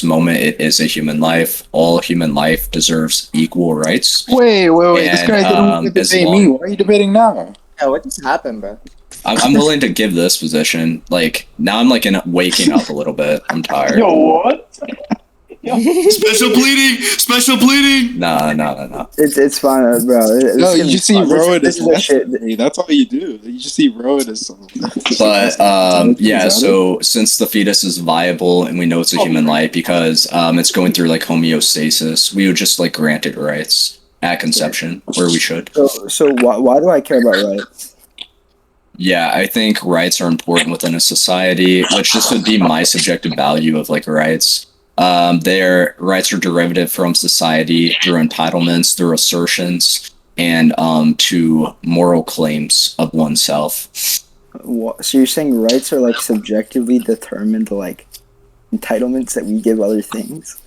this moment, it is a human life. All human life deserves equal rights. Wait. This And, guy didn't want to as debate me. Why are you debating now? Yeah, what just happened, bro? I'm willing to give this position. Like, now I'm like waking up a little bit. I'm tired. Yo, what? Special pleading. No. It's fine, bro. No, you just see Roan as this shit. That's all you do. You just see Roan as something. But yeah, so since the fetus is viable and we know it's a human life because it's going through like homeostasis, we would just like grant it rights at conception, where we should. So why do I care about rights? Yeah, I think rights are important within a society, which this would be my subjective value of like rights. Their rights are derivative from society through entitlements, through assertions, and to moral claims of oneself. So you're saying rights are like subjectively determined, like entitlements that we give other things?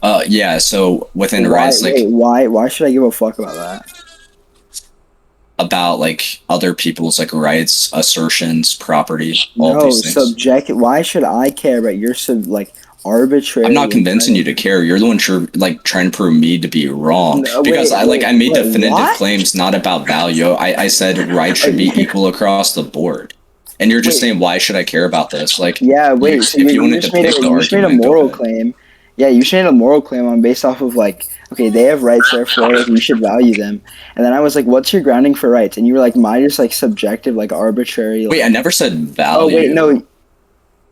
Yeah. So within rights, like why should I give a fuck about that? About like other people's like rights, assertions, property, all these things. Subjective. Why should I care about your arbitrary? I'm not convincing you to care. You're the one trying to prove me to be wrong. Because I made definitive claims not about value. I said rights should be equal across the board. And you're just saying, why should I care about this? Like, yeah, wait. So if you wanted to pick the argument, made a moral claim. Yeah, you should make a moral claim on based off of like, okay, they have rights, therefore like, we should value them. And then I was like, what's your grounding for rights? And you were like, mine is like subjective, like arbitrary. Wait, I never said value. Oh wait, no.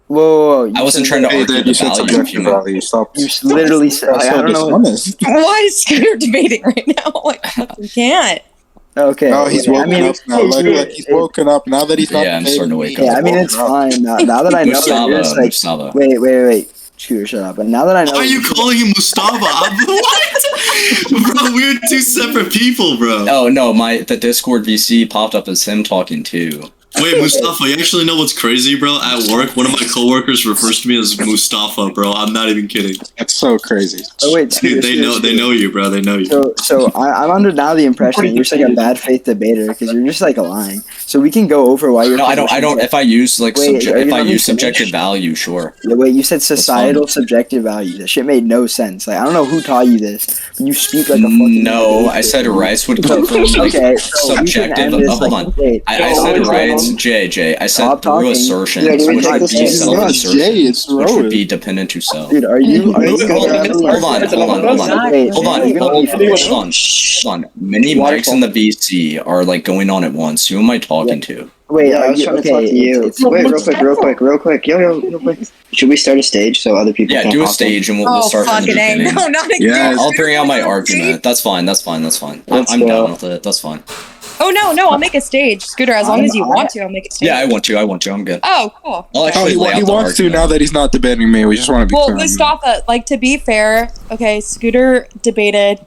Whoa. I wasn't trying to argue the value of human. You literally said, I don't know. Why is Scooter debating right now? Like, we can't. Okay. Oh, he's woken up now. Like he's woken up now that he's not. Yeah, I'm starting to wake up. Yeah, I mean it's fine now that I know that you're just like. Mustafa. Wait. Scooter, shut up. And now that I know. Why are you calling him Mustafa? What? Bro, we're two separate people, bro. Oh no, the Discord VC popped up as him talking too. Wait, Mustafa, you actually know what's crazy, bro? At work, one of my coworkers refers to me as Mustafa, bro. I'm not even kidding. That's so crazy. Oh wait, dude, they know you, bro. They know you. So I'm under now the impression that you're just like a bad faith debater because you're just like lying. So we can go over why you're. No, I don't. If I use like subjective value, sure. Yeah, wait, you said societal subjective value. That shit made no sense. Like I don't know who taught you this, but you speak like a fucking. No, I said rights would come from like subjective. Hold on, I said rights. Jay, I said through assertions, which would be self-assertions, which would be dependent to self. Dude, are you hold on. Many mics in the VC are like going on at once. Who am I talking to? Wait, I was trying to talk to you. Wait, real quick. Yo, real quick. Should we start a stage so other people can do a stage and we'll start from the beginning. No, not again. Yeah, I'll bring out my argument. That's fine. I'm down with it. That's fine. Oh, no, I'll make a stage. Scooter, as long as you want to, I'll make a stage. Yeah, I want to. I'm good. Oh, cool. He wants to now that he's not debating me. We just want to be clear. Well, Mustafa, like, to be fair, okay, Scooter debated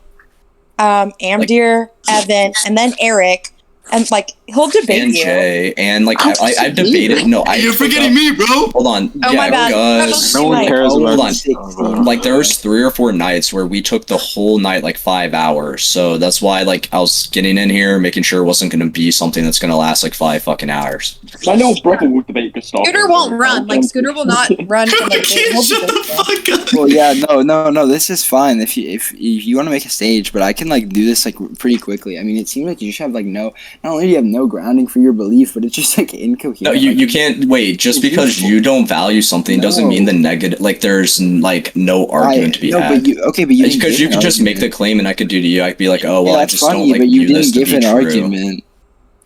Amdir, Evan, and then Eric. And like he'll debate and you. Jay, and like I've debated. No, you're forgetting me, bro. Hold on. Oh my bad. No one cares about. Hold on. Like there was 3 or 4 nights where we took the whole night, like 5 hours. So that's why like I was getting in here, making sure it wasn't going to be something that's going to last like 5 fucking hours. I know Brooklyn will debate Gustavo. Scooter won't run. Like Scooter will not run. Shut the fuck up. Well, yeah, no. This is fine if you want to make a stage, but I can like do this like pretty quickly. I mean, it seems like you just have like no. Not only do you have no grounding for your belief, but it's just like incoherent. No, you can't wait. Just because you don't value something doesn't mean the negative. Like there's like no argument to be had. But you because you could just make the claim, and I could do to you. I could be like, oh well, I just don't like. But you didn't give an argument.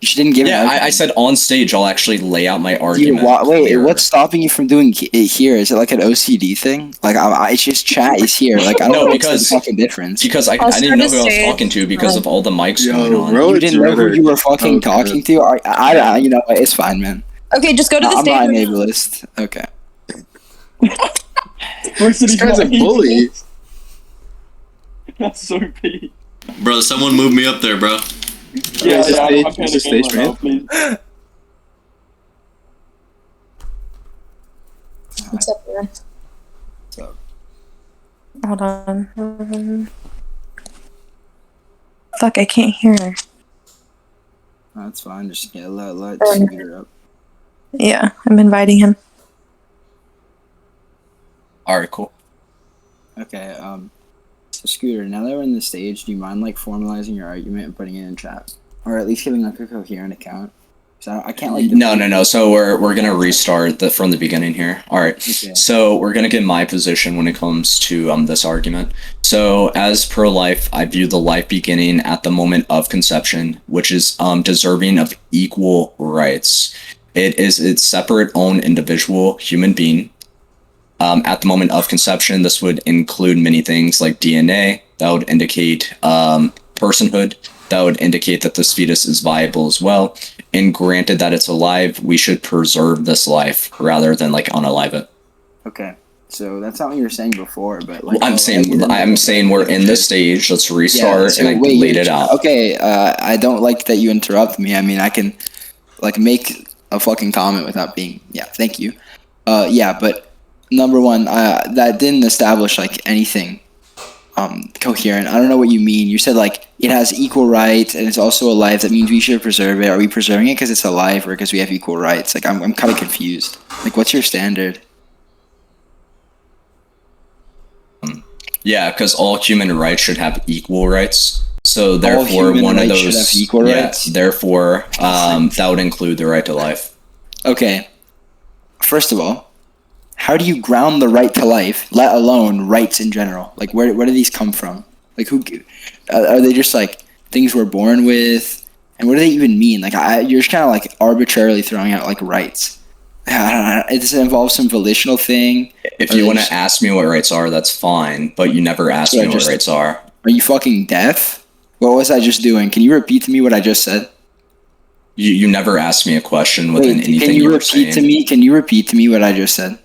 You didn't give. Yeah, I said on stage I'll actually lay out my argument. Wait, what's stopping you from doing it here? Is it like an OCD thing? Like it's just chat is here. Like I don't know what's the fucking difference. Because I didn't know who I was talking to because of all the mics going on. You didn't know who you were fucking talking to. I you know it's fine, man. Okay, just go to the stage. I'm not an ableist. Okay. This guy's a bully. That's so big. Bro, someone move me up there, bro. Yeah, I'm it's a stage, man. What's up, man? Hold on. Fuck, I can't hear her. That's fine. Just let Scooter up. Yeah, I'm inviting him. Alright, cool. Okay. So Scooter, now that we're in the stage, do you mind like formalizing your argument and putting it in chat, or at least giving like a coherent account? So I can't like. No. So we're gonna restart from the beginning here. All right. Okay. So we're gonna get my position when it comes to this argument. So as pro-life, I view the life beginning at the moment of conception, which is deserving of equal rights. It is its separate own individual human being. At the moment of conception, this would include many things like DNA that would indicate personhood, that would indicate that this fetus is viable as well. And granted that it's alive, we should preserve this life rather than like unalive it. Okay. So that's not what you were saying before, but like. I'm saying we're in this stage. Let's restart, so and I wait, laid it out. Okay. I don't like that you interrupt me. I mean, I can like make a fucking comment without being. Yeah. Thank you. Yeah, but. Number one, that didn't establish like anything coherent. I don't know what you mean. You said like it has equal rights and it's also alive. That means we should preserve it. Are we preserving it because it's alive or because we have equal rights? Like I'm kind of confused. Like what's your standard? Yeah, because all human rights should have equal rights. So therefore, one of those should have equal rights. Therefore, that would include the right to life. Okay. First of all, how do you ground the right to life, let alone rights in general? Like, where do these come from? Like, who are they? Just like things we're born with, and what do they even mean? Like, you're just kind of like arbitrarily throwing out like rights. I don't know. Does it involve some volitional thing? If you want to ask me what rights are, that's fine. But you never asked me what rights are. Are you fucking deaf? What was I just doing? Can you repeat to me what I just said? You never asked me a question within anything you were saying. Can you repeat to me what I just said?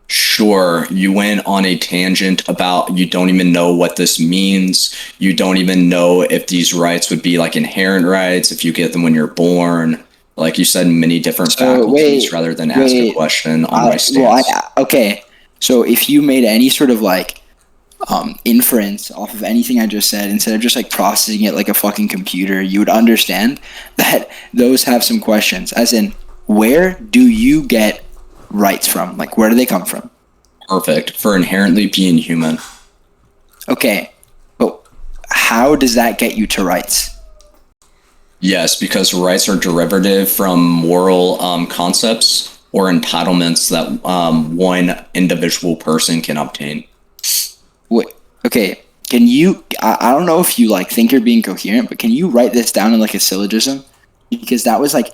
Sure, you went on a tangent about you don't even know what this means. You don't even know if these rights would be like inherent rights, if you get them when you're born. Like you said, many different faculties rather than ask a question on my stance. Okay, so if you made any sort of like inference off of anything I just said, instead of just like processing it like a fucking computer, you would understand that those have some questions. As in, where do you get rights from? Like, where do they come from? Perfect. For inherently being human. Okay, but how does that get you to rights? Yes, because rights are derivative from moral concepts or entitlements that one individual person can obtain. Wait, okay, can you, I don't know if you like think you're being coherent, but can you write this down in like a syllogism? Because that was like,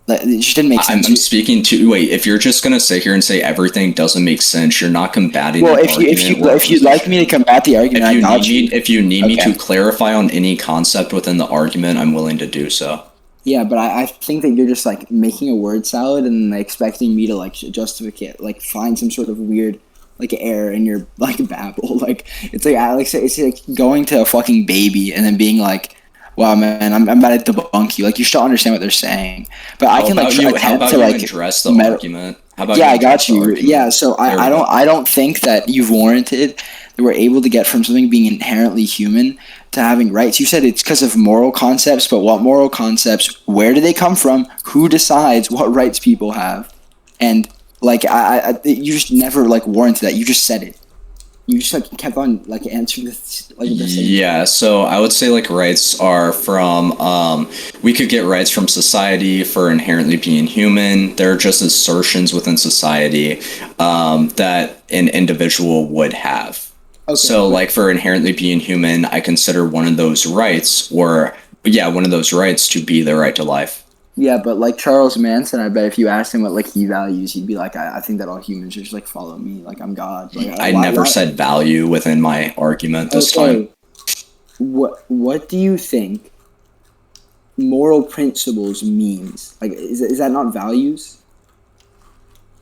it just didn't make sense. I'm speaking to, wait, if you're just going to sit here and say everything doesn't make sense, you're not combating the argument. Well, if you'd like me to combat the argument, if you need me to clarify on any concept within the argument, I'm willing to do so. Yeah, but I think that you're just like making a word salad and like, expecting me to like justify, like find some sort of weird like error in your like babble. Like it's like going to a fucking baby and then being like, wow, man, I'm about to debunk you. Like, you still understand what they're saying. But I can, like, attempt to, like, address the argument? How about I got you. Yeah, so I don't think that you've warranted that we're able to get from something being inherently human to having rights. You said it's because of moral concepts, but what moral concepts? Where do they come from? Who decides what rights people have? And, like, you just never, like, warranted that. You just said it. You just like kept on like answering this like the same. Yeah, so I would say like rights are from we could get rights from society for inherently being human. They're just assertions within society that an individual would have. Okay. So like for inherently being human, I consider one of those rights to be the right to life. Yeah, but like Charles Manson, I bet if you asked him what like he values, he'd be like, I think that all humans should just like follow me, like I'm God. Like, I never said value within my argument this time. What do you think moral principles means? Like, is that not values?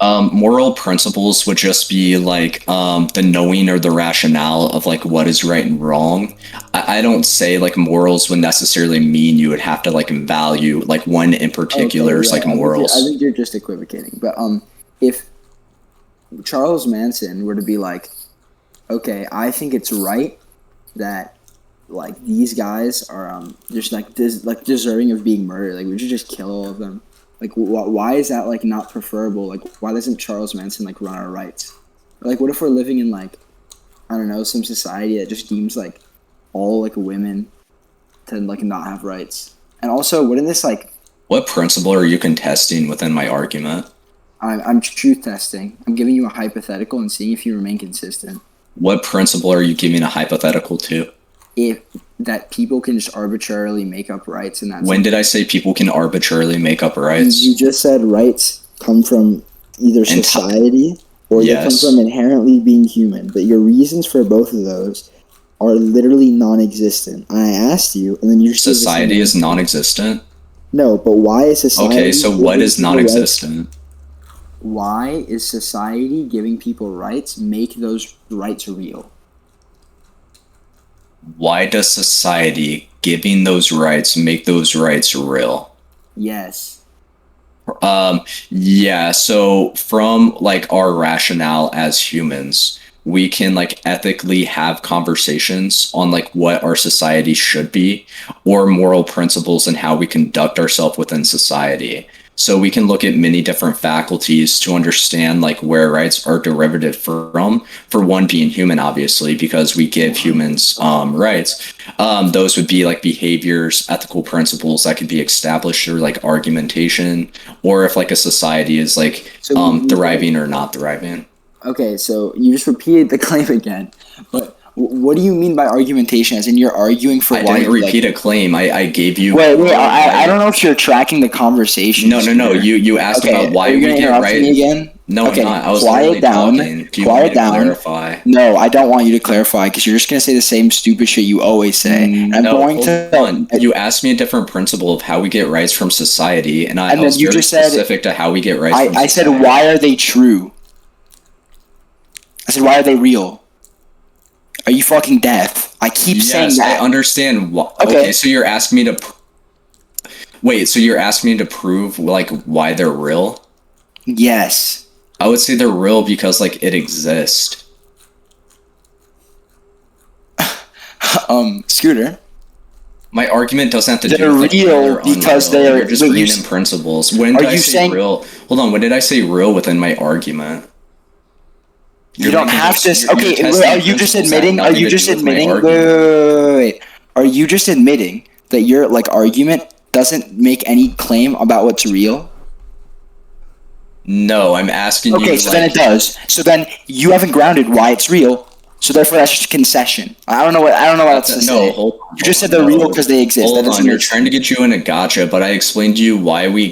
Moral principles would just be like the knowing or the rationale of like what is right and wrong. I don't say like morals would necessarily mean you would have to like value like one in particular is like morals. I think you're just equivocating. But if Charles Manson were to be like, okay, I think it's right that like these guys are just like deserving of being murdered. Like we should just kill all of them. Like, why is that, like, not preferable? Like, why doesn't Charles Manson, like, run our rights? Or, like, what if we're living in, like, I don't know, some society that just deems like all like women to like not have rights. And also, wouldn't this like What principle are you contesting within my argument? I'm truth testing. I'm giving you a hypothetical and seeing if you remain consistent. What principle are you giving a hypothetical to? If that people can just arbitrarily make up rights, and that's When did I say people can arbitrarily make up rights? You just said rights come from either society or they come Yes. from inherently being human. But your reasons for both of those are literally non-existent. I asked you, and then you just Society is non-existent? no. But why is society? Okay, so what is giving people rights? non-existent? Why is society giving people rights make those rights real? Why does society giving those rights make those rights real? Yes. Yeah, so from like our rationale as humans, we can like ethically have conversations on like what our society should be or moral principles and how we conduct ourselves within society. So we can look at many different faculties to understand like where rights are derivative from, for one being human, obviously, because we give humans rights. Those would be like behaviors, ethical principles that could be established through like argumentation, or if like a society is like thriving or not thriving. Okay, so you just repeated the claim again, but what do you mean by argumentation? As in, you're arguing for I why? didn't repeat a claim. I gave you. Wait. I don't know if you're tracking the conversation. No. You asked about why we get right. Me again? No, okay, I'm not. I was quiet down. Talking. Do you quiet want me to down. clarify? No, I don't want you to clarify because you're just gonna say the same stupid shit you always say. And I'm going to. You asked me a different principle of how we get rights from society, and I then was you very just said- specific to how we get rights. From I said, society. why are they true? I said, why are they real? Are you fucking deaf? I keep saying that. I understand. Okay. Okay, so you're asking me to. Wait, so you're asking me to prove like why they're real? Yes. I would say they're real because like it exists. Scooter. My argument doesn't have to They're do with like, real real or because unreal. they're- You're just but you bringing s- in principles. When Are did I you say saying- real? Hold on. When did I say real within my argument? You don't making have this- to. you're Okay, testing are you just principles that have admitting? Are nothing you to just do with my admitting? argument. Wait. Are you just admitting that your like argument doesn't make any claim about what's real? No, I'm asking you. Okay, so then it does. So then you haven't grounded why it's real. So therefore, that's just a concession. I don't know what else to say. Hold on, You just said hold they're on, real because they exist. Hold That doesn't on, you're make trying to get you in a gotcha, but I explained to you why we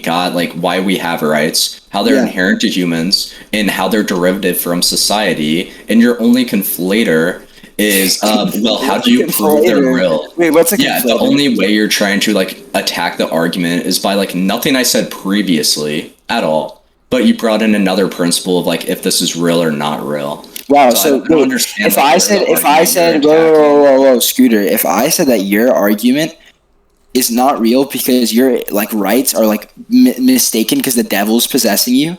have rights, how they're Yeah. inherent to humans, and how they're derivative from society. And your only conflator is, well, how do you prove they're Conflator? real? Wait, what's a Yeah, the conflator? only way you're trying to like attack the argument is by like nothing I said previously at all. But you brought in another principle of like if this is real or not real. Wow. So So I don't wait, understand, if like, I where said, the if I argument said, you're whoa, Scooter, if I said that your argument is not real because your like rights are like mistaken because the devil's possessing you,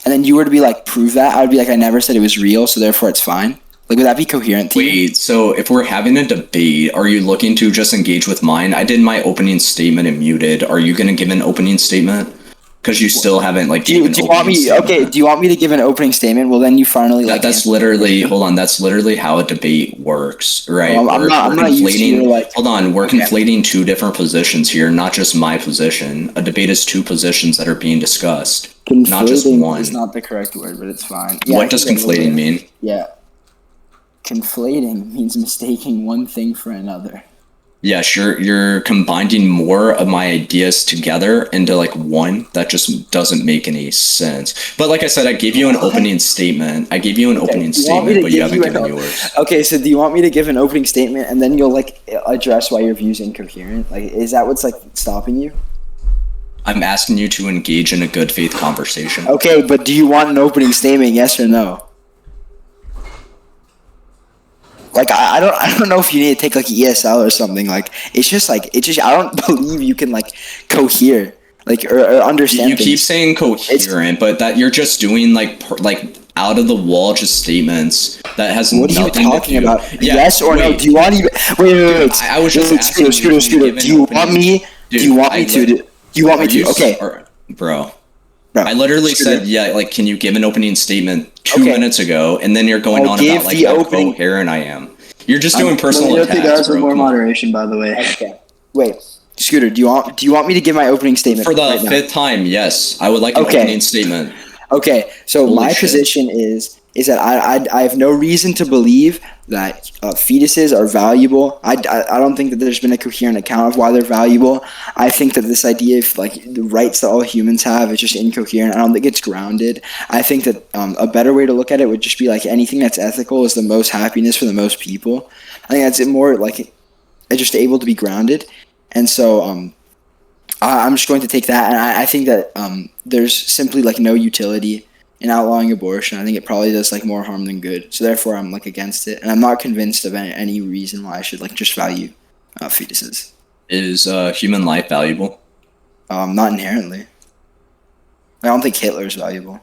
and then you were to be like prove that, I would be like, I never said it was real, so therefore it's fine. Like, would that be coherent to you? Wait, so if we're having a debate, are you looking to just engage with mine? I did my opening statement and muted. Are you going to give an opening statement? Because you still haven't like. Do you want me? Okay. Do you want me to give an opening statement? Well, then you finally like. That's literally. Hold on. That's literally how a debate works, right? Well, I'm not used to your, like. Hold on. We're conflating two different positions here, not just my position. A debate is two positions that are being discussed, not just Conflating one. is not the correct word, but it's fine. What does conflating mean? Yeah. Conflating means mistaking one thing for another. Yes, you're combining more of my ideas together into like one that just doesn't make any sense. But like I said, I gave you an opening statement. I gave you an opening statement, but you haven't given yours. Okay, so do you want me to give an opening statement and then you'll like address why your view's incoherent? Like, is that what's like stopping you? I'm asking you to engage in a good faith conversation. Okay, but do you want an opening statement? Yes or no? Like I don't know if you need to take like ESL or something. Like it's just I don't believe you can like cohere like or understand. You keep saying coherent, but that you're just doing like out of the wall just statements that has what nothing are you talking to do. about? Yeah, yes or no? Do you want even wait? I was just asking Scooter. Do you want me? Do you want me to? Do you want me to? Okay, bro. Bro, I literally Scooter. said, yeah, like, can you give an opening statement 2 Okay. minutes ago, and then you're going I'll on give about like the how opening- coherent I am. You're just doing Let personal me know if you attacks, guys with bro. more Come on. moderation, by the way. Okay. Wait, Scooter, do you want me to give my opening statement For the right now? 5th time, yes, I would like an Okay. opening statement. Okay, so Holy my shit. position is that I have no reason to believe that fetuses are valuable. I don't think that there's been a coherent account of why they're valuable. I think that this idea of like the rights that all humans have is just incoherent. I don't think it's grounded. I think that a better way to look at it would just be like anything that's ethical is the most happiness for the most people. I think that's more like just able to be grounded, and so I'm just going to take that, and I think that there's simply like no utility in outlawing abortion. I think it probably does like more harm than good. So therefore, I'm like against it, and I'm not convinced of any reason why I should like just value fetuses. Is human life valuable? Not inherently. I don't think Hitler is valuable.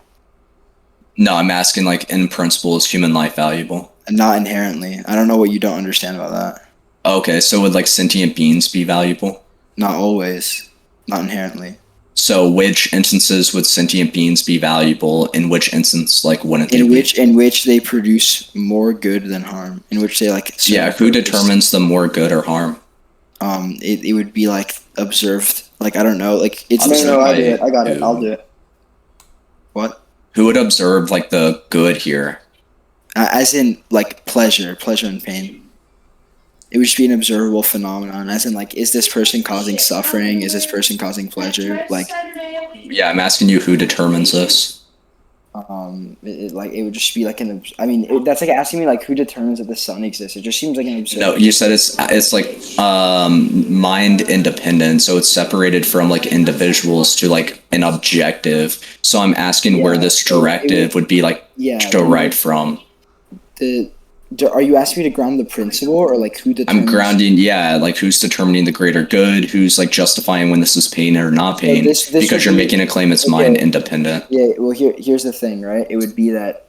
No, I'm asking like in principle, is human life valuable? Not inherently. I don't know what you don't understand about that. Okay, so would like sentient beings be valuable? Not always. Not inherently. So which instances would sentient beings be valuable? In which instance, like wouldn't they? In which they produce more good than harm. In which they like. serve Yeah, a who purpose. determines the more good or harm? It would be like observed. Like I don't know. Like it's No, I'll do by it. I got it. who? I'll do it. what. Who would observe like the good here? As in like pleasure and pain. It would just be an observable phenomenon. As in like, is this person causing suffering? Is this person causing pleasure? Like, Yeah, I'm asking you who determines this. it would just be like that's like asking me like who determines that the sun exists. It just seems like an observable. No, you said it's like mind independent, so it's separated from like individuals to like an objective. So I'm asking where Yeah, this so it directive would be like Yeah. derived from. Are you asking me to ground the principle or like who determines? I'm grounding, yeah, like who's determining the greater good, who's like justifying when this is pain or not pain, this because would you're be- making a claim it's okay. mind independent. Yeah. Well, here's the thing, right? It would be that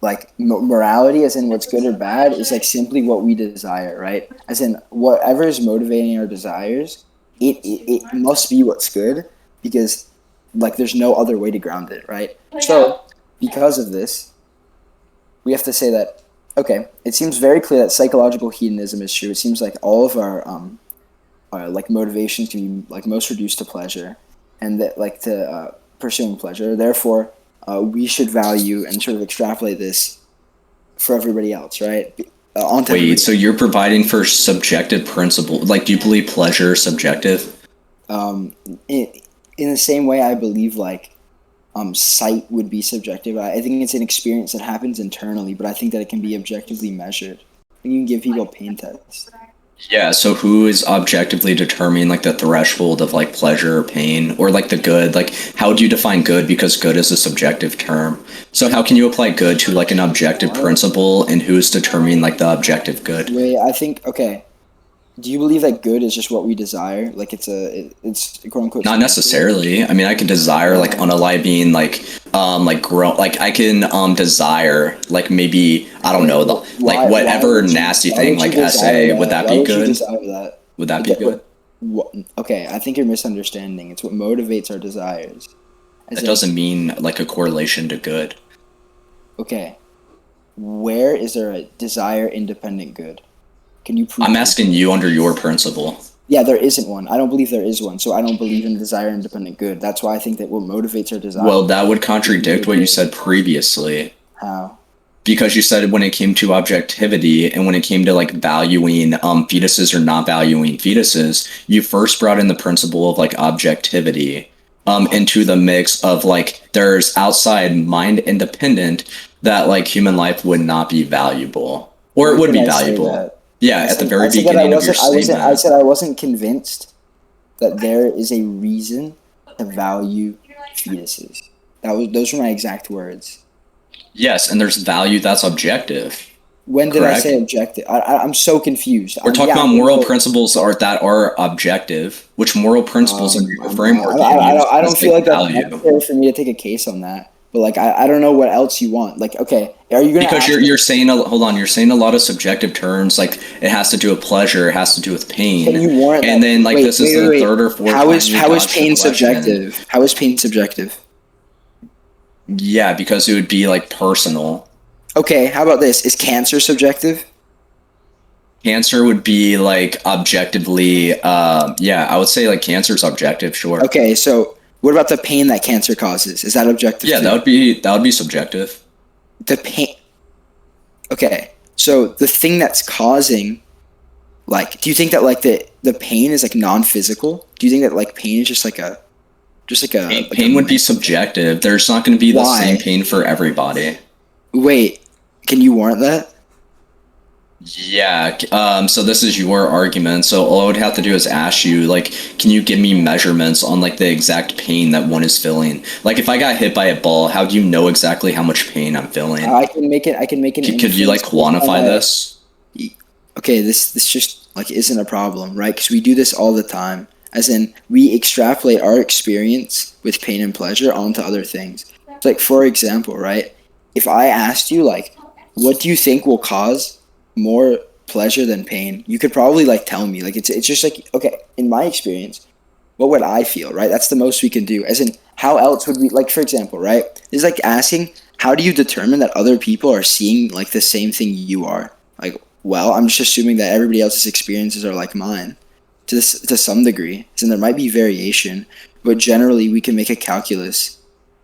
like morality, as in what's good or bad, is like simply what we desire, right? As in whatever is motivating our desires, it must be what's good because like there's no other way to ground it, right? So because of this, we have to say that okay, it seems very clear that psychological hedonism is true. It seems like all of our like motivations can be like most reduced to pleasure, and that like to pursuing pleasure. Therefore, we should value and sort of extrapolate this for everybody else, right? Onto everybody Wait, so you're providing for subjective principle? Like, do you believe pleasure is subjective? in the same way, I believe like sight would be subjective. I think it's an experience that happens internally, but I think that it can be objectively measured. You can give people pain tests. Yeah, so who is objectively determining like the threshold of like pleasure or pain or like the good? Like, how do you define good? Because good is a subjective term. So how can you apply good to like an objective principle, and who's determining like the objective good? Wait, I think okay. Do you believe that good is just what we desire? Like it's quote unquote. Not necessarily. I mean, I can desire like unalive being like grow, like I can desire like maybe I don't know the like whatever nasty thing like SA. Would that be good? Would that be good? Okay, I think you're misunderstanding. It's what motivates our desires. That doesn't mean like a correlation to good. Okay, where is there a desire independent good? Can you prove? I'm asking you under your principle. Yeah, there isn't one. I don't believe there is one. So I don't believe in desire independent good. That's why I think that what motivates our desire. Well, that would contradict what you said previously. How? Because you said when it came to objectivity and when it came to like valuing fetuses or not valuing fetuses, you first brought in the principle of like objectivity into the mix of like there's outside mind independent that like human life would not be valuable or it would be valuable. Yeah, at the very beginning of your statement. I said I wasn't convinced that there is a reason to value fetuses. Those were my exact words. Yes, and there's value that's objective. When did Correct. I say objective? I'm so confused. We're talking about moral principles that are objective. Which moral principles in your framework? I don't feel like that's necessary for me to take a case on that. But like I don't know what else you want. Like okay, are you gonna? Because you're saying hold on, you're saying a lot of subjective terms. Like it has to do with pleasure, it has to do with pain. Can you warrant and that? then like this is the third or fourth. How is pain subjective? How is pain subjective? Yeah, because it would be like personal. Okay, how about this? Is cancer subjective? Cancer would be like objectively, yeah, I would say like cancer is objective, sure. Okay, so what about the pain that cancer causes? Is that objective? Yeah, too? that would be subjective. The pain. Okay, so the thing that's causing, like, do you think that like the pain is like non-physical? Do you think that like pain is just like a Pain would be subjective. There's not going to be the Why? same pain for everybody. Wait, can you warrant that? Yeah, so this is your argument. So all I would have to do is ask you, like, can you give me measurements on like the exact pain that one is feeling? Like, if I got hit by a ball, how do you know exactly how much pain I'm feeling? I can make it. I can make an. Could you like inference quantify on that. this? Okay, this just like isn't a problem, right? Because we do this all the time. As in, we extrapolate our experience with pain and pleasure onto other things. It's like, for example, right? If I asked you, like, what do you think will cause more pleasure than pain? You could probably like tell me. Like, it's just like, okay, in my experience, what would I feel, right? That's the most we can do. As in, how else would we, like, for example, right? It's like asking, how do you determine that other people are seeing like the same thing you are? Like, well, I'm just assuming that everybody else's experiences are like mine to some degree. And there might be variation, but generally we can make a calculus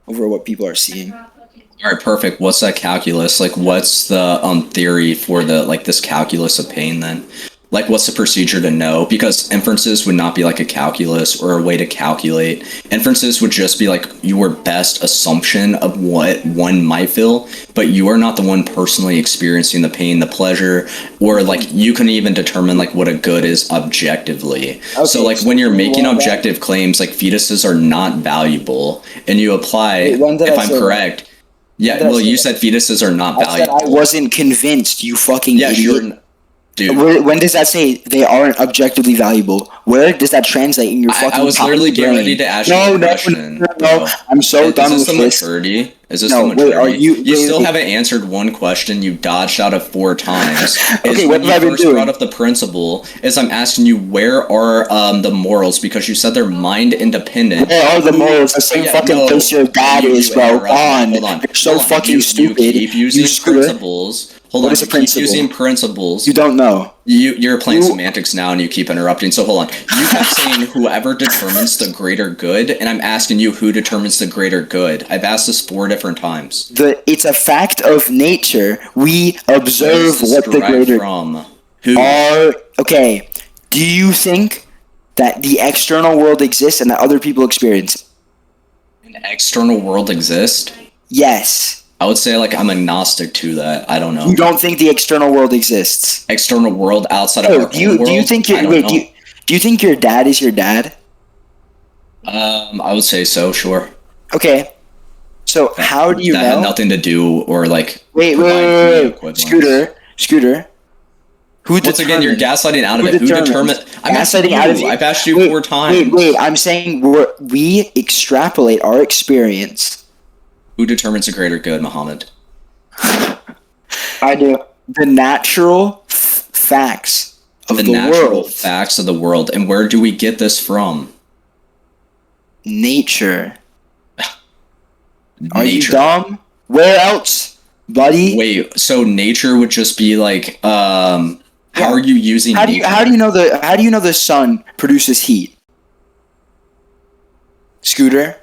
over what people are seeing. All right, perfect. What's that calculus? Like, what's the theory for the like this calculus of pain then? Like, what's the procedure to know? Because inferences would not be like a calculus or a way to calculate. Inferences would just be like your best assumption of what one might feel, but you are not the one personally experiencing the pain, the pleasure, or like you couldn't even determine like what a good is objectively. So like when you're making objective claims, like fetuses are not valuable, and you apply, Wait, when did if I I'm say that? correct. Yeah, When did I well, say you that? said fetuses are not I said valuable. I wasn't convinced, you fucking Yeah, idiot. sure. Dude, When does that say they aren't objectively valuable? Where does that translate in your fucking I was literally getting brain? ready to ask you a question. No. I'm so done Is this with the this. maturity? Is this No, the wait, maturity? are you- You wait, still wait. haven't answered one question. You dodged out of 4 times. Okay, Is what when have I you been first doing? brought up the principle, is I'm asking you where are the morals, because you said they're mind independent. Where are the morals? The same fucking place your dad is, bro. On. Hold on. You're so hold on. fucking You stupid. keep using You scooter. principles. Hold What on. is a You principle? keep using principles. You don't know. You're playing You- semantics now and you keep interrupting. So hold on. You kept saying whoever determines the greater good, and I'm asking you who determines the greater good. I've asked this 4 different times. It's a fact of nature. We Where observe is this what the derived greater from? Who? are. Okay. Do you think that the external world exists and that other people experience it? An external world exists? Yes. I would say like I'm agnostic to that. I don't know. You don't think the external world exists? External world outside of Oh, our own world? do you think I don't know. do you think your dad is your dad? I would say so, sure. Okay. So how do you that know? had nothing to do or like Wait, provide me equivalence. Scooter. Who Once again, you're gaslighting out of Who it. Who determines? determined? I'm asking Gaslighting out of you. it? I've asked you Wait, 4 times. Wait, I'm saying we extrapolate our experience. Who determines the greater good, Muhammad? I do. The natural facts of The the natural world. facts of the world. And where do we get this from? Nature. Are you Nature. dumb? Where else, buddy? Wait, so nature would just be like, how are you using How do nature? you know the sun produces heat? Scooter.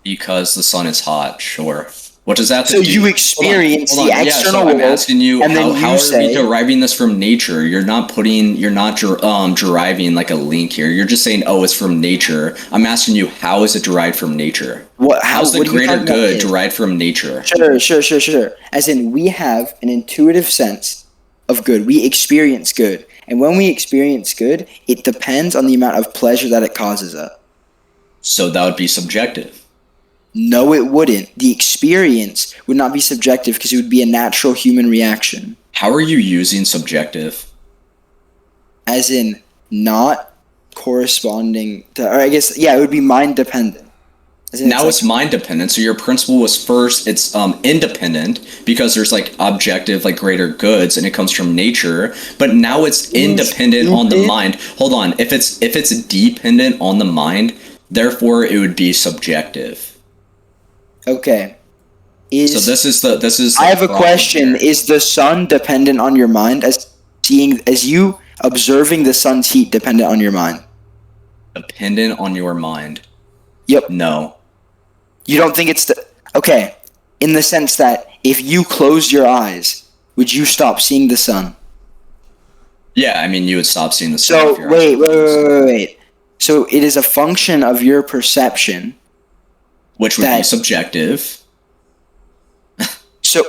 Because the sun is hot, sure. What does that have to So do? you experience Hold on. the Yeah, external so I'm world, asking you, and then how you are say- we deriving this from nature? You're not deriving like a link here. You're just saying, oh, it's from nature. I'm asking you, how is it derived from nature? How's the what are you greater talking about good here? derived from nature? Sure. As in, we have an intuitive sense of good. We experience good. And when we experience good, it depends on the amount of pleasure that it causes us. So that would be subjective. No, it wouldn't. The experience would not be subjective because it would be a natural human reaction. How are you using subjective? As in, not corresponding to, or I guess, yeah, it would be mind dependent. As in, Now it's mind dependent. So your principle was first, it's independent because there's like objective, like greater goods, and it comes from nature. But now it's independent on the stupid. mind. Hold on. If it's dependent on the mind, therefore it would be subjective. Okay. So this is the I have a problem question. here. Is the sun dependent on your mind? As you observing the sun's heat dependent on your mind? Dependent on your mind. Yep. No. You don't think it's okay, in the sense that if you closed your eyes, would you stop seeing the sun? Yeah, I mean, you would stop seeing the sun. So if your eyes were closed. wait. So it is a function of your perception. Which would be that- subjective. So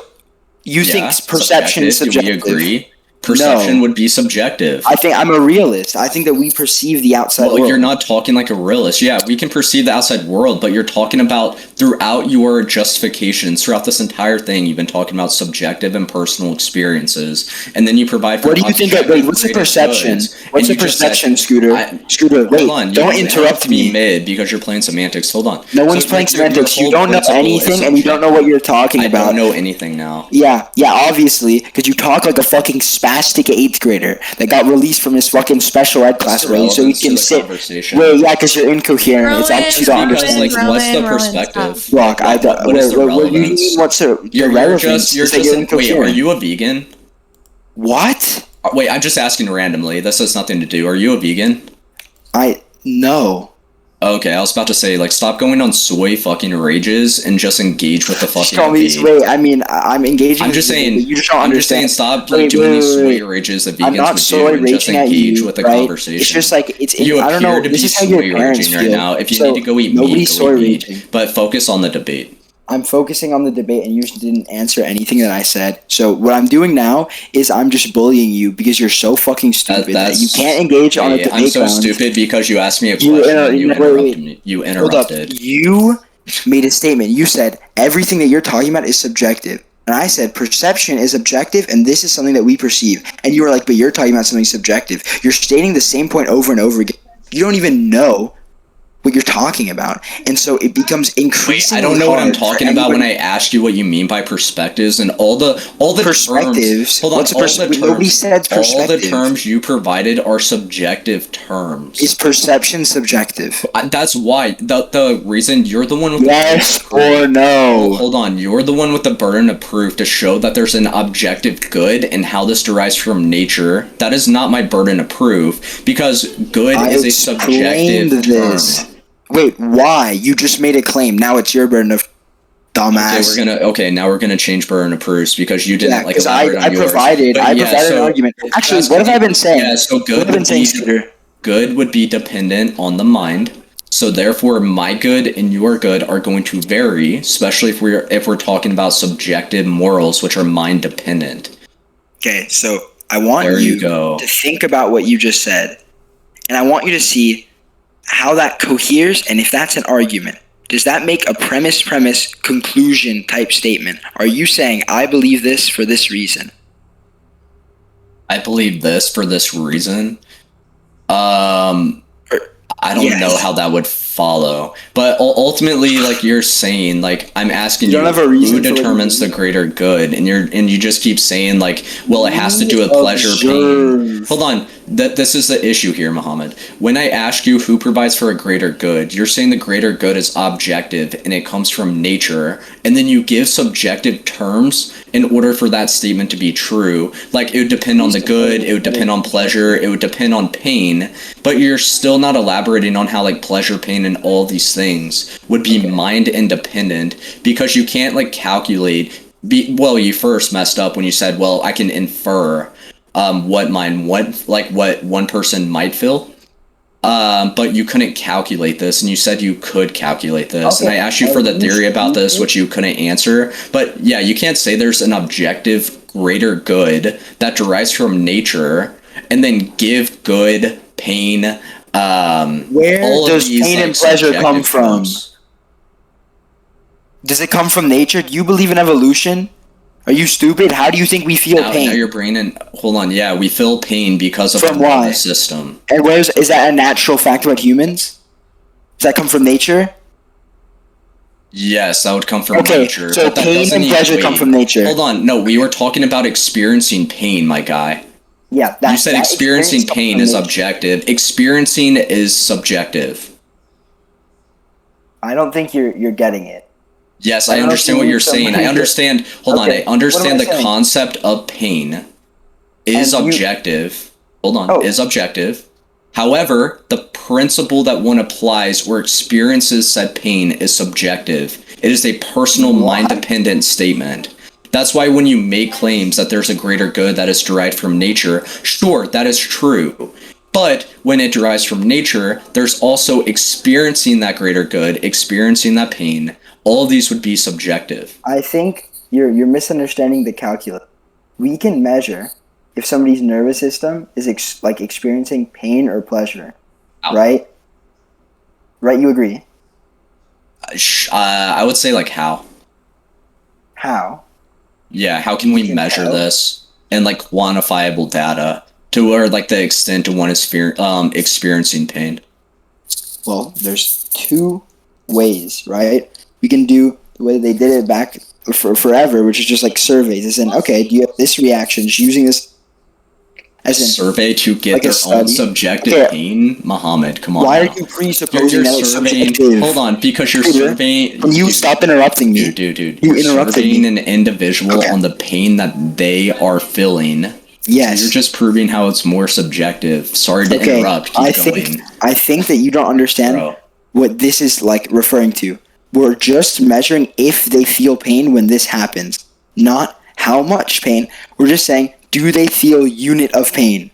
you Yeah, think perception is subjective? Do we agree? Perception No. would be subjective. I think I'm a realist. I think that we perceive the outside Well, world. you're not talking like a realist. Yeah, we can perceive the outside world, but you're talking about throughout your justifications, throughout this entire thing, you've been talking about subjective and personal experiences, and then you provide for. What do you think? Wait, what's the perception? What's the perception, Scooter? Scooter, wait! Hold on, Don't you interrupt have me me. mid because you're playing semantics. Hold on. No one's playing semantics. You don't know anything, and you don't know what you're talking I about. don't know anything now. Yeah, obviously, because you talk like a fucking spastic 8th grader that got released from his fucking special ed class early, so he Relevance to can the sit. conversation. Wait, yeah, because you're incoherent. It's Rowan, actually don't Because understand. like, what's the Rowan, perspective? Rock, I don't. What is the What do you relevance? mean? What's the You're relevance? just Is that you're wait. Are incoherent. you a vegan? What? Wait, I'm just asking randomly. This has nothing to do. Are you a vegan? No. Okay, I was about to say, like, stop going on soy fucking rages and just engage with the Just fucking tell me. debate. Wait, I mean, I'm engaging. I'm with just you, saying. but you just don't I'm just saying. understand. Stop like Wait, doing wait, these wait, soy wait. rages that I'm vegans not would soy do and just raging at engage you, with the right? conversation. It's just like it's. you I don't appear know. to This be is how your soy parents raging feel. right now. If you So, need to go eat meat, nobody's go soy eat meat. raging. But focus on the debate. I'm focusing on the debate, and you didn't answer anything that I said. So what I'm doing now is I'm just bullying you because you're so fucking stupid that you can't engage on a debate I'm so ground. stupid because you asked me a You, question and you wait, interrupted me. You Hold up. interrupted. You made a statement. You said everything that you're talking about is subjective. And I said perception is objective and this is something that we perceive. And you were like, but you're talking about something subjective. You're stating the same point over and over again. You don't even know what you're talking about. And so it becomes Wait, increasingly I don't know what I'm hard for talking about when I anybody- asked you what you mean by perspectives and all the Perspectives? Terms, hold on, What's a all the perspe- terms, nobody said all the perspective. terms you provided are subjective terms. Is perception subjective? That's why the reason you're the one with Yes the burden of or no? Hold on, you're the one with the burden of proof to show that there's an objective good and how this derives from nature. That is not my burden of proof because good I is a explained subjective this. term. Wait, why? You just made a claim. Now it's your burden of dumbass. Now we're gonna change burden of proofs because you didn't Yeah, like because elaborate I on yours. provided But an so argument. Actually, that's what have I good. been saying? Yeah, so What have I been saying, Scooter? good would be dependent on the mind. So therefore, my good and your good are going to vary, especially if we're talking about subjective morals, which are mind dependent. Okay, so I want There you you go. to think about what you just said, and I want you to see how that coheres, and if that's an argument. Does that make a premise, conclusion type statement? Are you saying, I believe this for this reason? I believe this for this reason. I don't Yes. know how that would follow, but ultimately, like you're saying, like I'm asking You you, don't have a reason who for what you determines the believe. greater good, and you just keep saying like, well, it has to do with pleasure, pain. Observe. Hold on, this is the issue here, Muhammad. When I ask you who provides for a greater good, you're saying the greater good is objective and it comes from nature, and then you give subjective terms in order for that statement to be true. Like it would depend on the good, it would depend on pleasure, it would depend on pain, but you're still not elaborating on how like pleasure, pain, and all these things would be mind independent because you can't like calculate. You first messed up when you said, well, I can infer what one person might feel. But you couldn't calculate this, and you said you could calculate this. And I asked you for the theory about this, which you couldn't answer. But yeah, you can't say there's an objective greater good that derives from nature, and then give good, pain, Where all of does these, pain like, and pleasure come subjective from? terms. Does it come from nature? Do you believe in evolution? Are you stupid? How do you think we feel Now pain? your brain and hold on, yeah, we feel pain because of From the why? nervous system. And is that a natural fact about humans? Does that come from nature? Yes, that would come from Okay, nature. so but that pain doesn't and pleasure come equate- from nature. Hold on, no, we were talking about experiencing pain, my guy. Yeah, You said that experiencing experience pain comes is from nature. objective. Experiencing is subjective. I don't think you're getting it. Yes, I I don't know if understand you what need you're saying. I somebody- understand. Hold on. Okay, I understand what am I the saying? concept of pain is And you- objective. Hold on. Oh. Is objective. However, the principle that one applies or experiences said pain is subjective. It is a personal, mind-dependent statement. That's why when you make claims that there's a greater good that is derived from nature, sure, that is true. But when it derives from nature, there's also experiencing that greater good, experiencing that pain. All of these would be subjective. I think you're misunderstanding the calculus. We can measure if somebody's nervous system is experiencing pain or pleasure, Ow. right? Right, you agree? I would say like how? How? Yeah, how can we can measure tell. this in like quantifiable data to where like the extent to one is experiencing pain? Well, there's two ways, right? We can do the way they did it back for forever, which is just like surveys. As in, okay, do you have this reaction? Just using this as in, Survey to get like a their own study? subjective Okay. pain? Muhammad, come on. why now. are you presupposing You're that it's surveying. subjective? Hold on, because you're Peter, surveying. Can you dude, stop interrupting me? Dude. You You're interrupted surveying me. an individual Okay. on the pain that they are feeling. Yes. You're just proving how it's more subjective. Sorry to Okay, interrupt. Keep I going. think that you don't understand Bro. what this is like referring to. We're just measuring if they feel pain when this happens, not how much pain. We're just saying, do they feel unit of pain?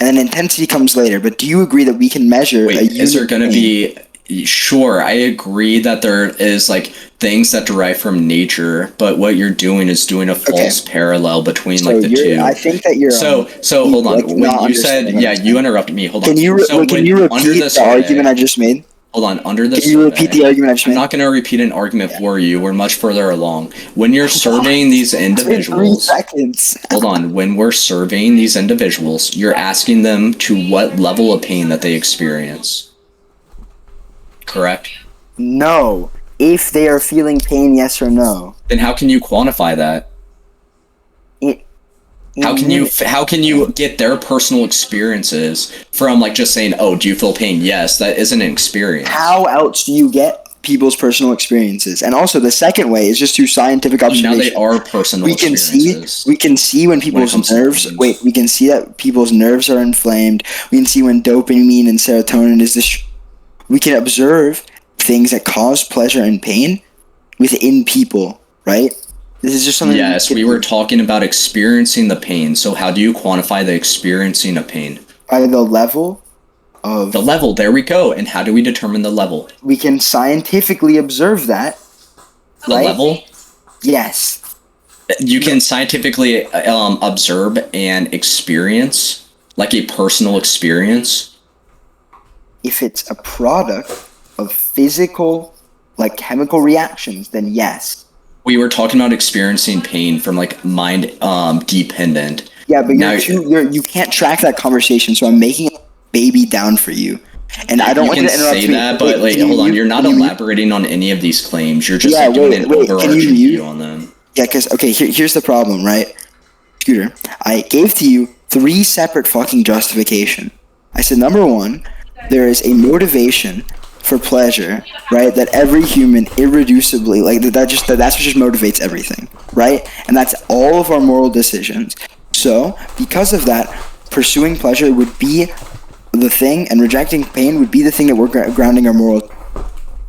And then intensity comes later. But do you agree that we can measure a Wait, unit is there of going to pain? be? Sure, I agree that there is like things that derive from nature, but what you're doing is doing a false parallel between So like the two. I think that you're So hold on. like, when not you said, understanding what yeah, I'm you saying. interrupted me. Hold Can on. you So can when- you under repeat the survey- argument I just made? Hold on, under the Can you repeat survey- the argument I just I'm made? not going to repeat an argument for you. We're much further along. When you're surveying these In 3 individuals, seconds. hold on. When we're surveying these individuals, you're asking them to what level of pain that they experience. Correct? No. If they are feeling pain, yes or no. Then how can you quantify that? How can you get their personal experiences from like just saying, "Oh, do you feel pain?" Yes, that isn't an experience. How else do you get people's personal experiences? And also, the second way is just through scientific Now observation. they are personal we can experiences. see when people's comes to nerves. pain. Wait, we can see that people's nerves are inflamed. We can see when dopamine and serotonin is this. We can observe things that cause pleasure and pain within people. Right. This is just something. Yes, we were talking about experiencing the pain. So how do you quantify the experiencing of pain? by the level of. The level, there we go. And how do we determine the level? We can scientifically observe that. The Right? level? Yes. You can scientifically observe and experience, like a personal experience. If it's a product of physical, like chemical reactions, then yes. We were talking about experiencing pain from like mind dependent. Yeah, but Now- you can't track that conversation, so I'm making a baby down for you. And I don't You want can you to interrupt say me. that, but Wait, like, can hold on, mute? you're not Can you mute? elaborating on any of these claims. You're just Yeah, like doing wait, an wait, can you overarching mute? view on them. Yeah, because, okay, here's the problem, right? Scooter, I gave to you 3 separate fucking justification. I said, number 1, there is a motivation for pleasure, right? That every human irreducibly, like, that's what just motivates everything, right? And that's all of our moral decisions. So, because of that, pursuing pleasure would be the thing, and rejecting pain would be the thing that we're grounding our moral.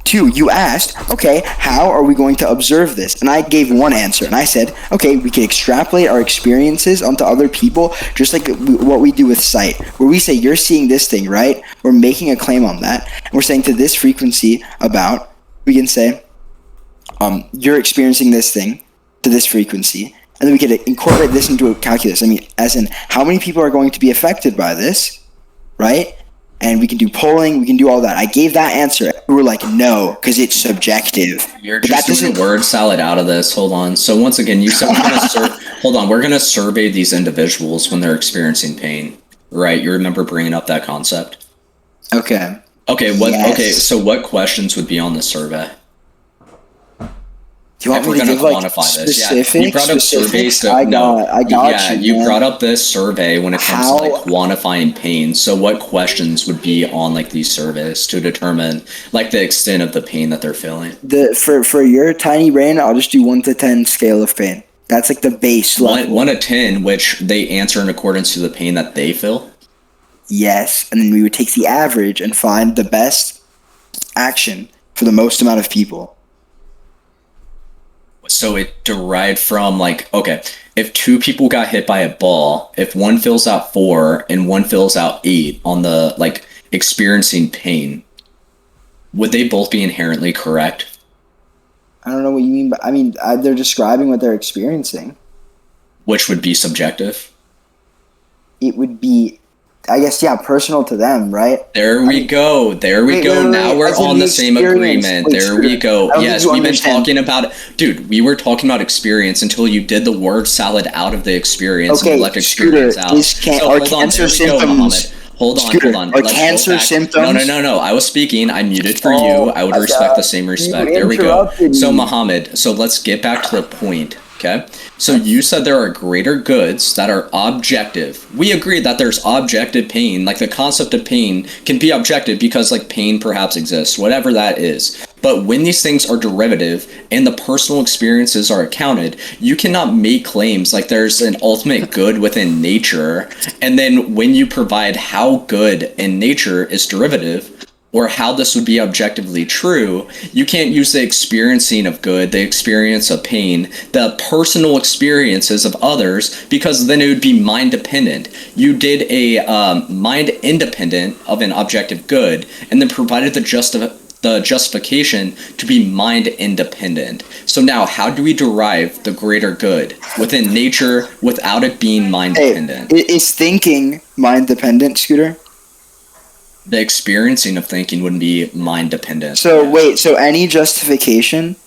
2, you asked, okay, how are we going to observe this? And I gave one answer, and I said, okay, we can extrapolate our experiences onto other people, just like what we do with sight, where we say, you're seeing this thing, right? We're making a claim on that, and we're saying to this frequency about, we can say, you're experiencing this thing to this frequency, and then we can incorporate this into a calculus. I mean, as in, how many people are going to be affected by this, right? And we can do polling, we can do all that. I gave that answer. We were like, no, because it's subjective. You're But just that doing doesn't- word salad out of this. Hold on. So once again, you said we're gonna hold on. We're gonna survey these individuals when they're experiencing pain, right? You remember bringing up that concept? Okay. Okay. What? Yes. Okay. So what questions would be on the survey? Do you want If we're me to going to give like quantify this, yeah. specific? You brought up surveys. specifics? I got yeah, you. you Man. brought up this survey when it comes How- to like quantifying pain. So what questions would be on like these surveys to determine like the extent of the pain that they're feeling? For your tiny brain, I'll just do 1 to 10 scale of pain. That's like the base level. 1 to 10, which they answer in accordance to the pain that they feel. Yes, and then we would take the average and find the best action for the most amount of people. So it derived from like, okay, if 2 people got hit by a ball, if one fills out 4 and one fills out 8 on the like experiencing pain, would they both be inherently correct? I don't know what you mean, but I mean they're describing what they're experiencing. Which would be subjective. It would be, I guess, yeah, personal to them, right? There we go. There we Wait, go. wait, Now wait. we're As in on the the same experience. agreement. Wait, There we Scooter, go. I don't Yes, think you we've been understand. talking about, dude, we were talking about experience until you did the word salad out of the experience and Okay, you left experience Scooter, out. are hold on, cancer there we go, symptoms- Mohammed. Hold on, Scooter, hold on. are Let's go cancer back. symptoms- No. I was speaking. I muted for Oh, you. I would my respect God. the same respect. You There we go. interrupted So, me. Mohammed, so let's get back to the point. Okay. So you said there are greater goods that are objective. We agree that there's objective pain. Like the concept of pain can be objective because like pain perhaps exists, whatever that is. But when these things are derivative and the personal experiences are accounted, you cannot make claims like there's an ultimate good within nature. And then when you provide how good in nature is derivative, or how this would be objectively true, you can't use the experiencing of good, the experience of pain, the personal experiences of others, because then it would be mind dependent. You did a mind independent of an objective good, and then provided the justification to be mind independent. So now, how do we derive the greater good within nature without it being mind dependent? Is thinking mind dependent, Scooter? The experiencing of thinking wouldn't be mind dependent. So wait, so any justification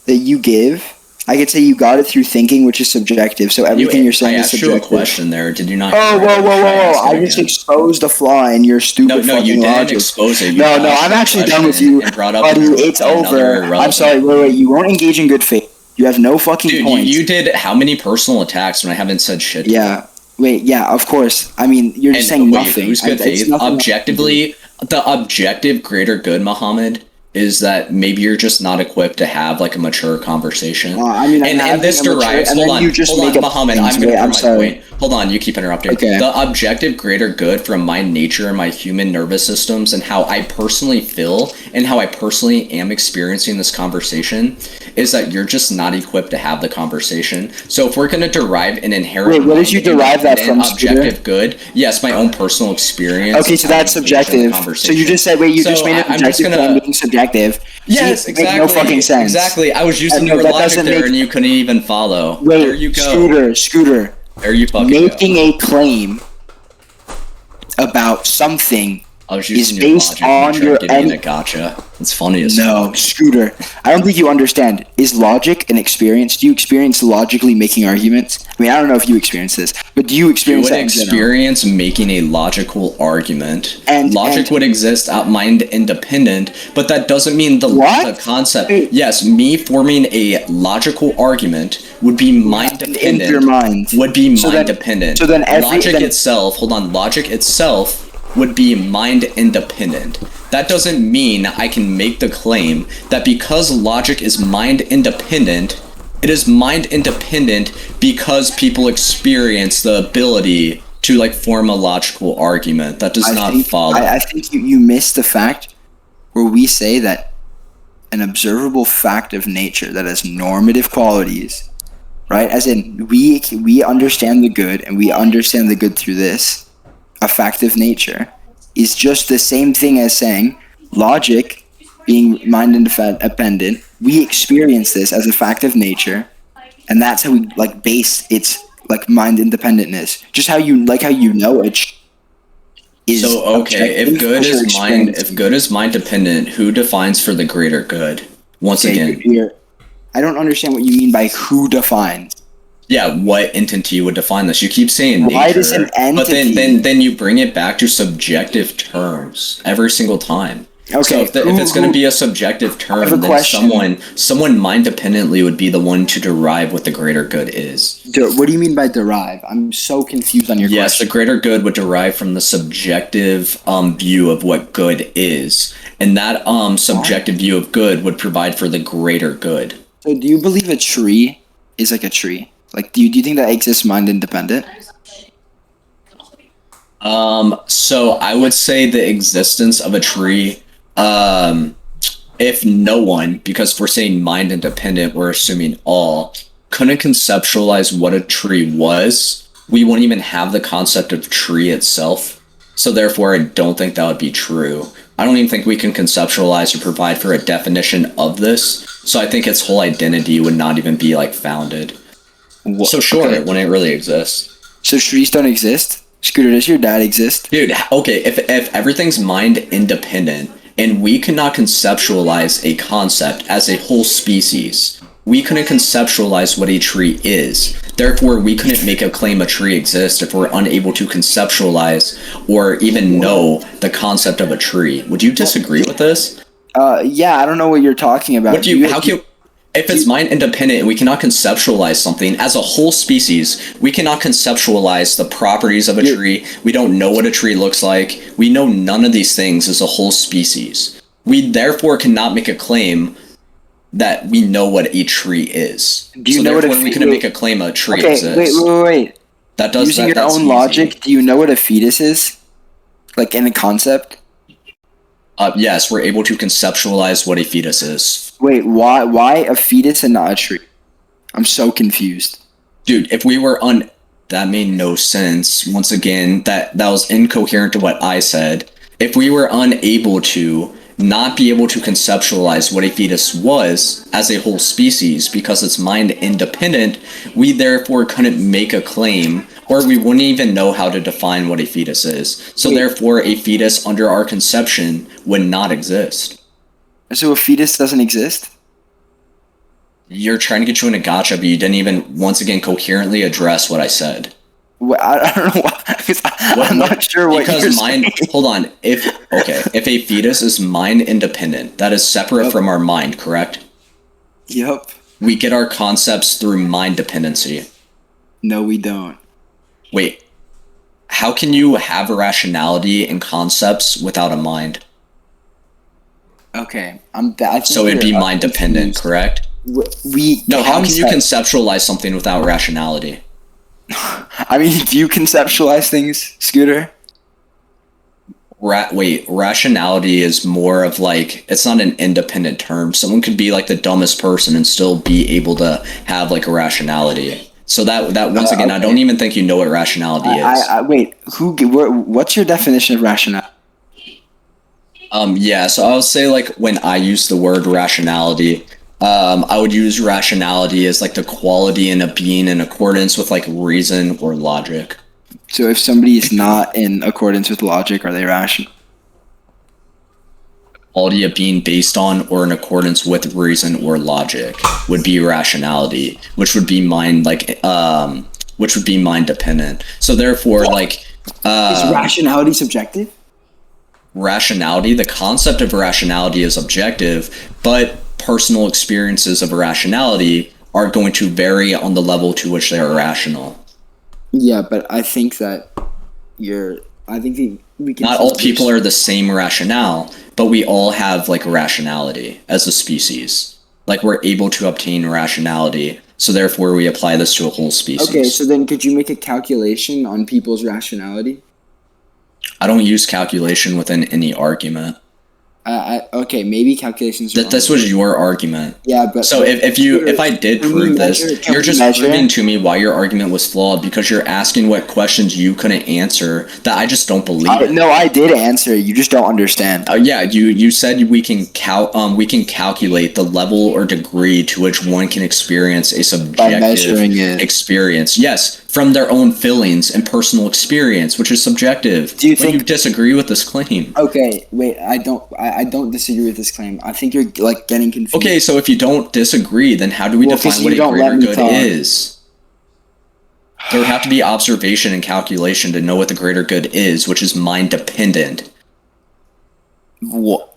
that you give, I could say you got it through thinking, which is subjective. So everything you're saying I is asked you subjective. a question there. Did you not? Oh, hear it? whoa! Should ask it I just again? exposed a flaw in your stupid No, fucking you didn't logic. expose it. You No, asked I'm the actually done with question you, and brought up buddy. another It's over. I'm irrelevant- sorry. Wait. You won't engage in good faith. You have no fucking Dude, points. you did how many personal attacks when I haven't said shit? Yeah. Wait. Yeah. Of course. I mean, you're just saying nothing. Who's good It's faith? nothing- Objectively, the objective greater good, Muhammad, is that maybe you're just not equipped to have like a mature conversation. I mean, I'm and having this a mature- derives. and Hold then on, you just hold make on, up Muhammad. things. I'm going Wait, to I'm prove my sorry. point. Hold on, you keep interrupting. Okay. The objective greater good from my nature and my human nervous systems and how I personally feel and how I personally am experiencing this conversation is that you're just not equipped to have the conversation. So if we're going to derive an inherent, Wait, what did you derive that from, objective good? Yes, my own personal experience. Okay, of so how that's I engage in the subjective. So conversation. you just said, wait, you So just made it I'm just objective gonna- claim being subjective. Yes, See, it exactly. makes no fucking sense. Exactly. I was using No, your that logic doesn't there, make- and you couldn't even follow. Wait, There you go. Scooter. There you fucking Making go. a claim about something. I was is using your based logic and on tried your getting any- a gotcha. It's funny as No, fuck. Scooter. I don't think you understand. Is logic an experience? Do you experience logically making arguments? I mean, I don't know if you experience this, but do you You experience would that in general? experience making a logical argument. And- Logic and- would exist out mind independent, but that doesn't mean the What? concept. Wait. Yes, me forming a logical argument would be mind In dependent. your mind. Would be So mind then- dependent. so then logic then- itself, hold on, logic itself would be mind independent. That doesn't mean I can make the claim that because logic is mind independent, it is mind independent because people experience the ability to like form a logical argument. That does not follow. I think you missed the fact where we say that an observable fact of nature that has normative qualities, right? As in, we understand the good, and we understand the good through this. A fact of nature is just the same thing as saying logic being mind independent. We experience this as a fact of nature, and that's how we like base its like mind independentness. Just how you know it. Is So okay, if objective good for your is mind, experience. if good is mind dependent, who defines for the greater good? Once Okay, again, I don't understand what you mean by who defines. yeah, what entity would define this? You keep saying nature, Why does an but entity- then you bring it back to subjective terms every single time. Okay. So if it's going to be a subjective term, have a then question. someone mind dependently would be the one to derive what the greater good is. What do you mean by derive? I'm so confused on your Yes, question. the greater good would derive from the subjective view of what good is, and that subjective view of good would provide for the greater good. So do you believe a tree is like a tree? Like, do you think that exists mind independent? So I would say the existence of a tree, if no one, because if we're saying mind independent, we're assuming all, couldn't conceptualize what a tree was, we wouldn't even have the concept of tree itself. So therefore, I don't think that would be true. I don't even think we can conceptualize or provide for a definition of this. So I think its whole identity would not even be like founded. So sure, Okay. it wouldn't really exist. So trees don't exist? Scooter, does your dad exist? Dude, okay, if everything's mind independent and we cannot conceptualize a concept as a whole species, we couldn't conceptualize what a tree is. Therefore, we couldn't make a claim a tree exists if we're unable to conceptualize or even know the concept of a tree. Would you disagree with this? Yeah, I don't know what you're talking about. What do you, how can, if it's mind independent and we cannot conceptualize something as a whole species, we cannot conceptualize the properties of a tree. We don't know what a tree looks like. We know none of these things as a whole species. We therefore cannot make a claim that we know what a tree is. Do you know what we couldn't make a claim a tree Okay, exists. wait. That does Using that, your that's own easy. logic, do you know what a fetus is? Like in a concept? Yes, we're able to conceptualize what a fetus is. Wait, why a fetus and not a tree? I'm so confused. Dude, if we were that made no sense. Once again, that was incoherent to what I said. If we were unable to not be able to conceptualize what a fetus was as a whole species because it's mind independent, we therefore couldn't make a claim, or we wouldn't even know how to define what a fetus is. So therefore, a fetus under our conception would not exist. So a fetus doesn't exist? You're trying to get you in a gotcha, but you didn't even, once again, coherently address what I said. Well, I don't know why. I'm not sure what because you're mind. saying. Hold on. If a fetus is mind independent, that is separate from our mind, correct? Yep. We get our concepts through mind dependency. No, we don't. Wait, how can you have a rationality in concepts without a mind? Okay, I think So it'd be you're, mind dependent, confused. correct? We No, how can you concept- conceptualize something without rationality? I mean, do you conceptualize things, Scooter? Rationality is more of like, it's not an independent term. Someone could be like the dumbest person and still be able to have like a rationality. So that once again, okay. I don't even think you know what rationality is. Wait. What's your definition of rationality? Yeah, so I would say like when I use the word rationality, I would use rationality as like the quality in a being in accordance with like reason or logic. So if somebody is not in accordance with logic, are they rational? Quality of being based on or in accordance with reason or logic would be rationality, which would be mind dependent. So therefore, like Is rationality subjective? rationality, the concept of rationality is objective, but personal experiences of rationality are going to vary on the level to which they are rational. Yeah, but I think that we can. Not all people are the same rationale, but we all have like rationality as a species. Like we're able to obtain rationality, so therefore we apply this to a whole species. Okay, so then could you make a calculation on people's rationality? I don't use calculation within any argument. Okay, maybe calculations. Are This was your argument. Yeah, but So if I did prove this, you're just proving to me why your argument was flawed because you're asking what questions you couldn't answer that I just don't believe. No, I did answer. You just don't understand. Yeah, you said we can calculate the level or degree to which one can experience a subjective measuring it. experience. Yes, from their own feelings and personal experience, which is subjective. Do you But think- you disagree with this claim? Okay, wait. I don't disagree with this claim. I think you're like getting confused. Okay, so if you don't disagree, then how do we Well, define 'cause what you a don't greater let me good talk. is? There would have to be observation and calculation to know what the greater good is, which is mind dependent. What?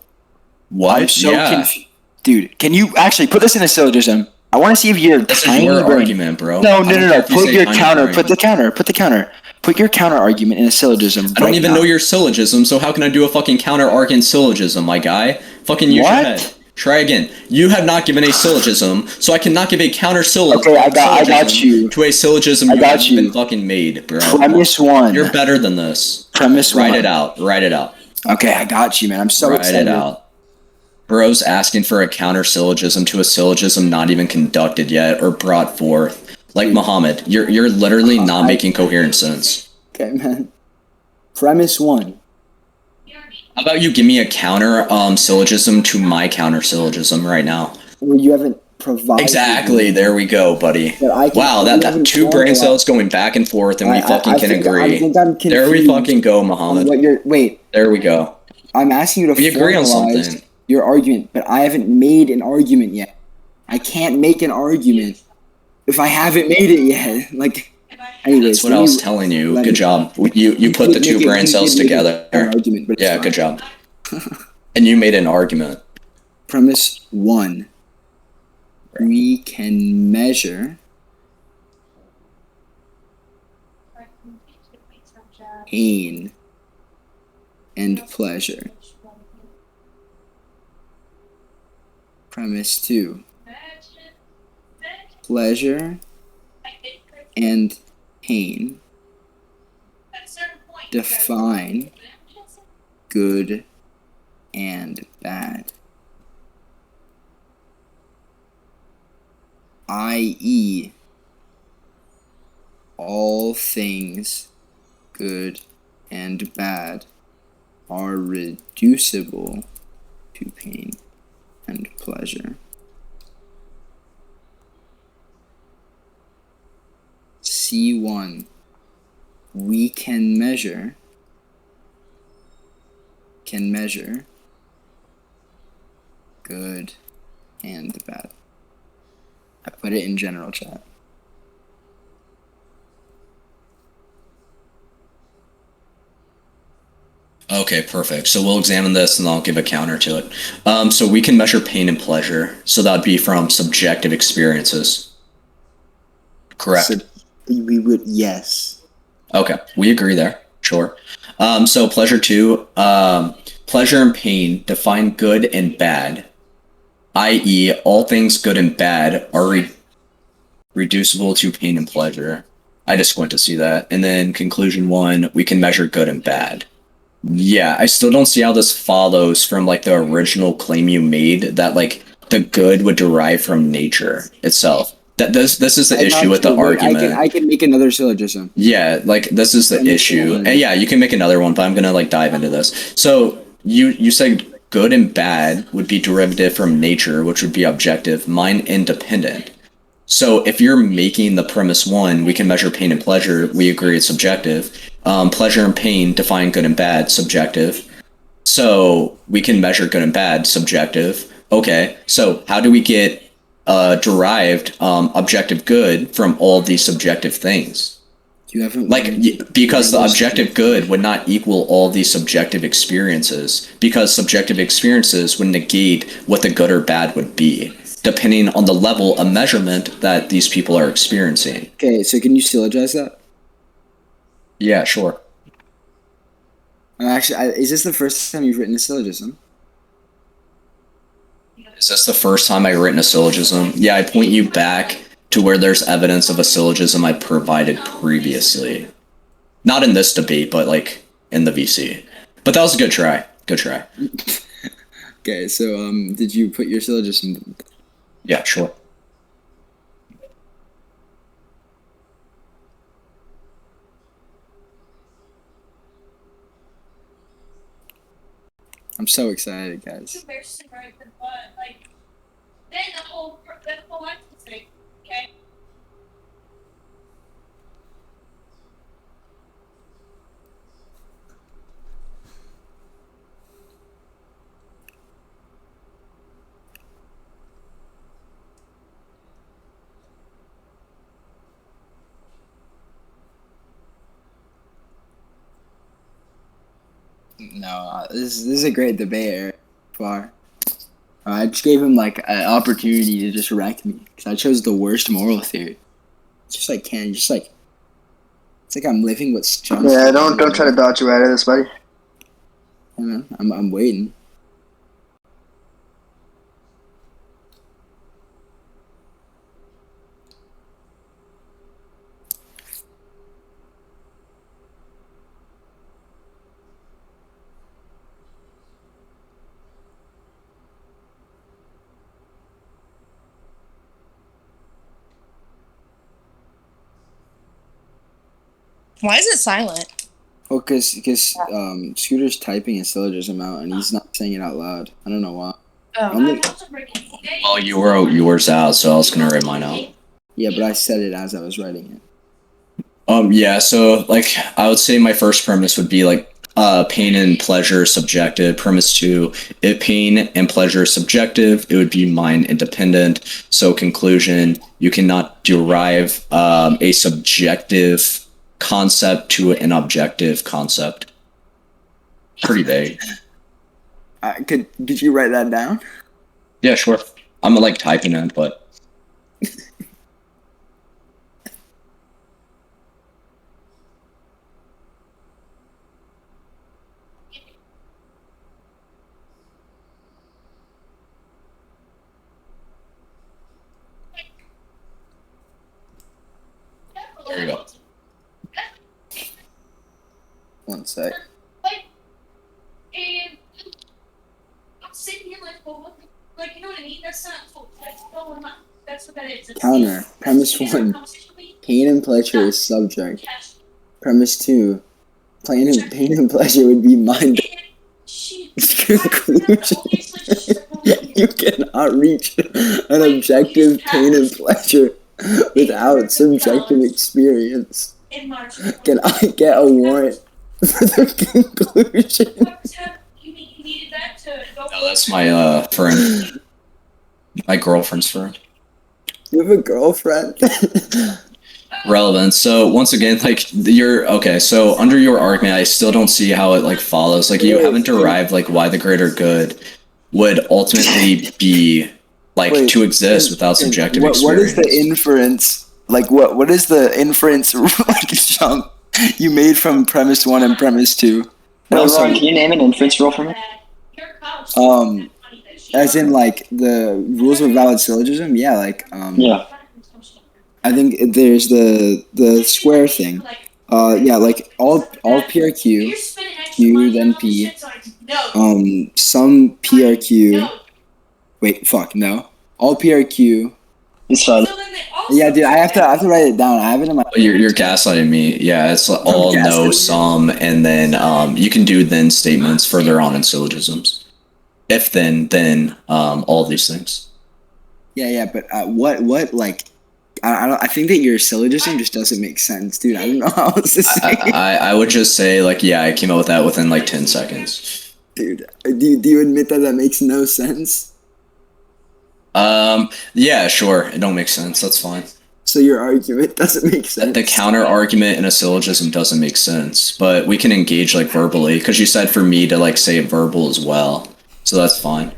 What? I'm so yeah. confused. Dude, can you actually put this in a syllogism? I want to see if you're This is tiny your brain. argument, bro. No. I don't care if you Put say your tiny counter. brain. Put the counter. Put your counter argument in a syllogism. I don't even know your syllogism, so how can I do a fucking counter argument syllogism, my guy? Fucking use your What? head. Try again. You have not given a syllogism, so I cannot give a counter syllogism. Okay, I got you. To a syllogism I you got haven't you. even fucking made, bro. Premise one. You're better than this. Premise one. Write it out. Write it out. Okay, I got you, man. I'm so Write excited. it out. Bro's asking for a counter syllogism to a syllogism not even conducted yet or brought forth. Like Muhammad, you're literally not making coherent sense. Okay, man. Premise one. How about you give me a counter syllogism to my counter syllogism right now? Well, you haven't provided. Exactly. There we go, buddy. But I can- Wow, you that haven't two told brain a lot. cells going back and forth, and we fucking can agree. I think I'm confused. There we fucking go, on Muhammad. what you're. Wait, There we go. I'm asking you to We agree on formalize something. your argument, but I haven't made an argument yet. I can't make an argument if I haven't made it yet. Like, anyways, That's what I was telling you. let Good me- job. You put the two brain cells together. An argument, but it's Yeah, fine. good job. And you made an argument. Premise one. We can measure pain and pleasure. Premise two. Pleasure and pain define good and bad, i.e., all things good and bad are reducible to pain and pleasure. C1. We can measure good and bad. I put it in general chat. Okay, perfect. So we'll examine this and I'll give a counter to it. So we can measure pain and pleasure. So that would be from subjective experiences. Correct. So we would, yes. Okay, we agree there. Sure. So pleasure two. Pleasure and pain define good and bad, i.e., all things good and bad are reducible to pain and pleasure. I just went to see that. And then conclusion one, we can measure good and bad. Yeah, I still don't see how this follows from like the original claim you made that like the good would derive from nature itself. That this is the issue with the argument. I can make another syllogism. Yeah, like this is the issue. And yeah, you can make another one, but I'm gonna like dive into this. So you said good and bad would be derivative from nature, which would be objective, mind independent. So if you're making the premise one, we can measure pain and pleasure. We agree it's subjective. Pleasure and pain define good and bad, subjective. So we can measure good and bad, subjective. Okay, so how do we get derived objective good from all these subjective things? You haven't Because the objective good would not equal all these subjective experiences, because subjective experiences would negate what the good or bad would be, depending on the level of measurement that these people are experiencing. Okay, so can you syllogize that? Yeah, sure. Actually, is this the first time you've written a syllogism? Is this the first time I've written a syllogism? Yeah, I point you back to where there's evidence of a syllogism I provided previously. Not in this debate, but like in the VC. But that was a good try. Good try. Okay, so did you put your syllogism? Yeah, sure. I'm so excited, guys. Embarrassing, right? But like, then the whole thing, okay? No, this is a great debate, Eric. Far. I just gave him like an opportunity to just wreck me because I chose the worst moral theory. It's just like it's like I'm living with John. Yeah, don't try to dodge your way out of this, buddy. Yeah, man, I'm waiting. Why is it silent? Well, because Scooter's typing his syllogism out and he's not saying it out loud. I don't know why. Well, you wrote yours out, so I was gonna write mine out. Yeah, but I said it as I was writing it. Yeah, so like I would say my first premise would be like pain and pleasure subjective. Premise 2, if pain and pleasure is subjective, it would be mind independent. So conclusion, you cannot derive a subjective concept to an objective concept. Pretty vague. Could you write that down? Yeah, sure. I'm like typing it, but there you go. One sec. And I'm sitting here like, you know what I mean? That's what that is. Counter. Premise 1. Pain and pleasure is subject. Premise 2. Pain and pleasure would be mind. Conclusion. You cannot reach an objective pain and pleasure without subjective experience. Can I get a warrant for the conclusion? No, that's my friend. My girlfriend's friend. You have a girlfriend? Relevant. So once again, like you're okay. So under your argument, I still don't see how it like follows. Like you haven't derived like why the greater good would ultimately be like to exist without subjective experience. What is the inference? Like what is the inference like jump you made from premise 1 and premise 2? Roan, can you name an inference rule for me? As in like the rules of a valid syllogism? Yeah, like Yeah. I think there's the square thing. Yeah, like all PRQ, Q then P. Some PRQ. Wait, fuck no. All PRQ. It's fine. Yeah, dude, I have to write it down. I have it in my. You're gaslighting me. Yeah, it's like all no some, and then you can do then statements further on in syllogisms. If then all these things. Yeah, but what like. I think that your syllogism just doesn't make sense, dude. I don't know how else to say it. I would just say like yeah, I came up with that within like 10 seconds. Dude, do you admit that makes no sense? Yeah, sure. It don't make sense. That's fine. So your argument doesn't make sense. The counter argument in a syllogism doesn't make sense, but we can engage like verbally because you said for me to like say it verbal as well, so that's fine.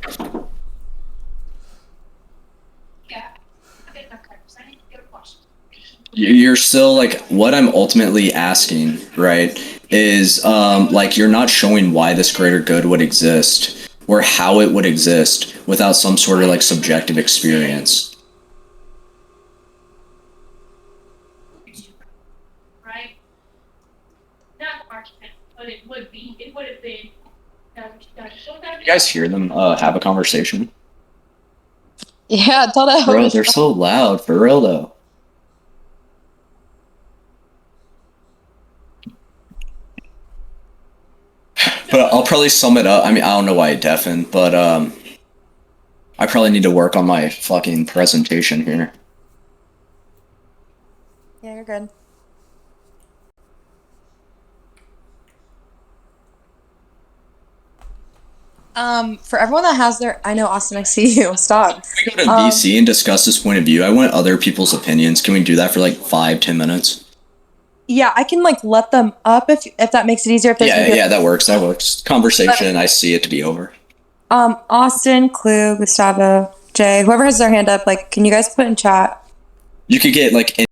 You're still like what I'm ultimately asking, right? Is like you're not showing why this greater good would exist or how it would exist without some sort of like subjective experience. Right? Not an argument, but it would be. It would have been. You guys hear them have a conversation? Yeah, tell that. Bro, they're so loud for real though. But I'll probably sum it up. I mean, I don't know why I deafened, but I probably need to work on my fucking presentation here. Yeah, you're good. For everyone that has their, I know Austin, I see you. Stop. Can we go to VC and discuss this point of view? I want other people's opinions. Can we do that for like 5-10 minutes? Yeah, I can like let them up if that makes it easier. If Yeah, that works. That works. Conversation. I see it to be over. Austin, Clue, Gustavo, Jay, whoever has their hand up, like, can you guys put in chat? You could get like